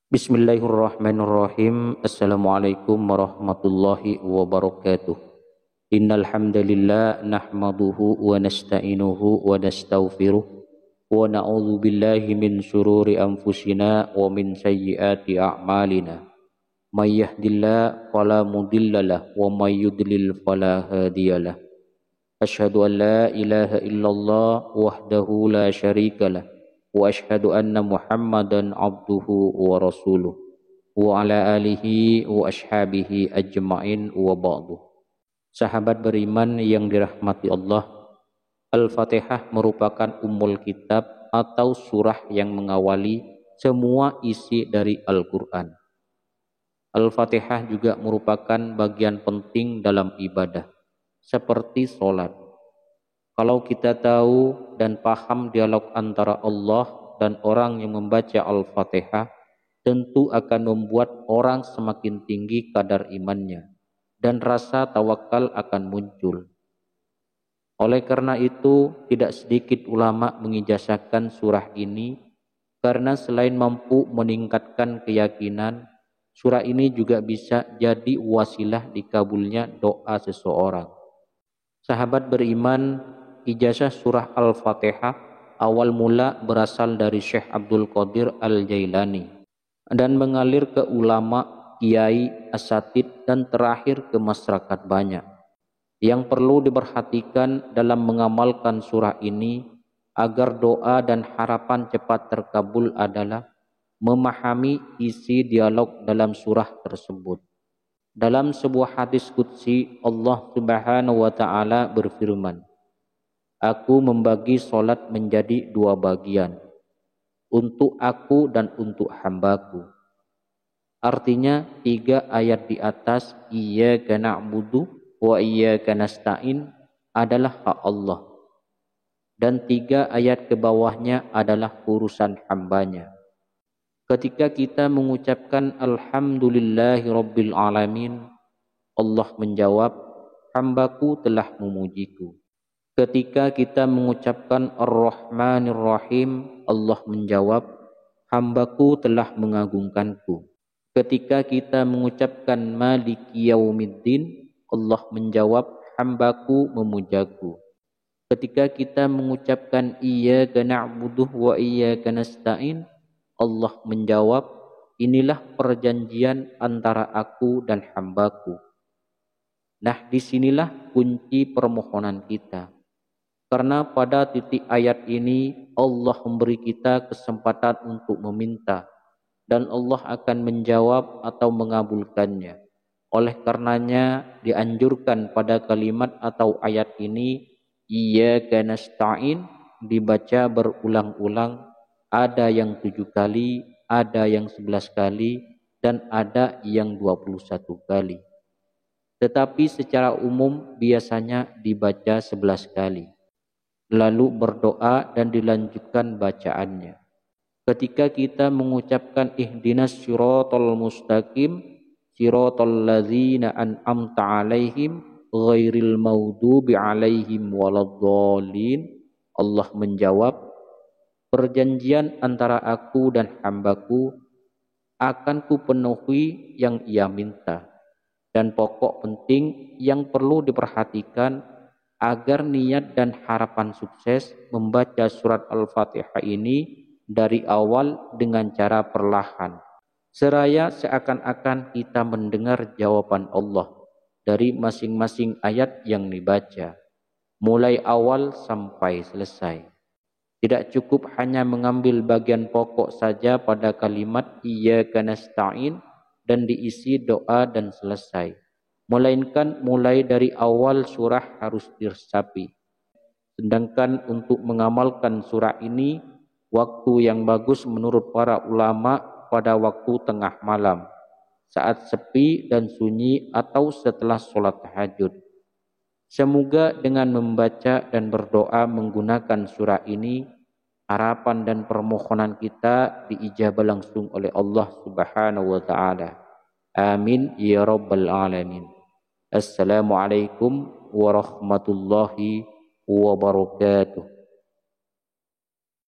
Bismillahirrahmanirrahim. Assalamualaikum warahmatullahi wabarakatuh. Innal hamdalillah nahmaduhu wa nasta'inuhu wa nastaghfiruh wa na'udzu billahi min shururi anfusina wa min sayyiati a'malina. May yahdihillahu fala mudhillalah wa may yudlil fala hadiyalah. Asyhadu an la ilaha illallah wahdahu la syarikalah wa asyhadu anna Muhammadan abduhu wa rasuluh wa ala alihi wa ashabihi ajma'in wa ba'du. Sahabat beriman yang dirahmati Allah, Al-Fatihah merupakan ummul kitab atau surah yang mengawali semua isi dari Al-Quran. Al-Fatihah juga merupakan bagian penting dalam ibadah, seperti sholat. Kalau kita tahu dan paham dialog antara Allah dan orang yang membaca Al-Fatihah, tentu akan membuat orang semakin tinggi kadar imannya dan rasa tawakal akan muncul. Oleh karena itu, tidak sedikit ulama mengijazahkan surah ini karena selain mampu meningkatkan keyakinan, surah ini juga bisa jadi wasilah dikabulnya doa seseorang. Sahabat beriman, ijazah surah Al-Fatihah awal mula berasal dari Syekh Abdul Qadir Al-Jailani dan mengalir ke ulama, kiai, asatid, dan terakhir ke masyarakat banyak. Yang perlu diperhatikan dalam mengamalkan surah ini agar doa dan harapan cepat terkabul adalah memahami isi dialog dalam surah tersebut. Dalam sebuah hadis qudsi, Allah Subhanahu wa Ta'ala berfirman, "Aku membagi solat menjadi dua bagian, untuk aku dan untuk hambaku." Artinya 3 ayat di atas, iyyaka na'budu wa iyyaka nasta'in, adalah hak Allah, dan 3 ayat ke bawahnya adalah urusan hambanya. Ketika kita mengucapkan Alhamdulillahi Rabbil Alamin, Allah menjawab, "Hambaku telah memujiku." Ketika kita mengucapkan Ar-Rahmanir Rahim, Allah menjawab, "Hambaku telah mengagungkanku." Ketika kita mengucapkan Maliki Yaumiddin, Allah menjawab, "Hambaku memujaku." Ketika kita mengucapkan Iyyaka na'budu wa iyyaka nasta'in, Allah menjawab, "Inilah perjanjian antara aku dan hambaku." Nah, disinilah kunci permohonan kita. Karena pada titik ayat ini Allah memberi kita kesempatan untuk meminta, dan Allah akan menjawab atau mengabulkannya. Oleh karenanya dianjurkan pada kalimat atau ayat ini Iyyaka nasta'in dibaca berulang-ulang, ada yang 7 kali, ada yang 11 kali, dan ada yang 21 kali. Tetapi secara umum biasanya dibaca 11 kali. Lalu berdoa dan dilanjutkan bacaannya. Ketika kita mengucapkan ihdinas siratal mustaqim, siratal ladzina an'amta alaihim, ghairil maghdubi alaihim waladdallin, Allah menjawab, perjanjian antara aku dan hambaku akan kupenuhi yang ia minta. Dan pokok penting yang perlu diperhatikan agar niat dan harapan sukses membaca surat Al-Fatihah ini dari awal dengan cara perlahan, seraya seakan-akan kita mendengar jawaban Allah dari masing-masing ayat yang dibaca, mulai awal sampai selesai. Tidak cukup hanya mengambil bagian pokok saja pada kalimat Iyyaka nasta'in dan diisi doa dan selesai, melainkan mulai dari awal surah harus diresapi. Sedangkan untuk mengamalkan surah ini, waktu yang bagus menurut para ulama pada waktu tengah malam, saat sepi dan sunyi atau setelah sholat tahajud. Semoga dengan membaca dan berdoa menggunakan surah ini, harapan dan permohonan kita diijabah langsung oleh Allah Subhanahu wa taala. Amin ya rabbal alamin. Assalamualaikum warahmatullahi wabarakatuh.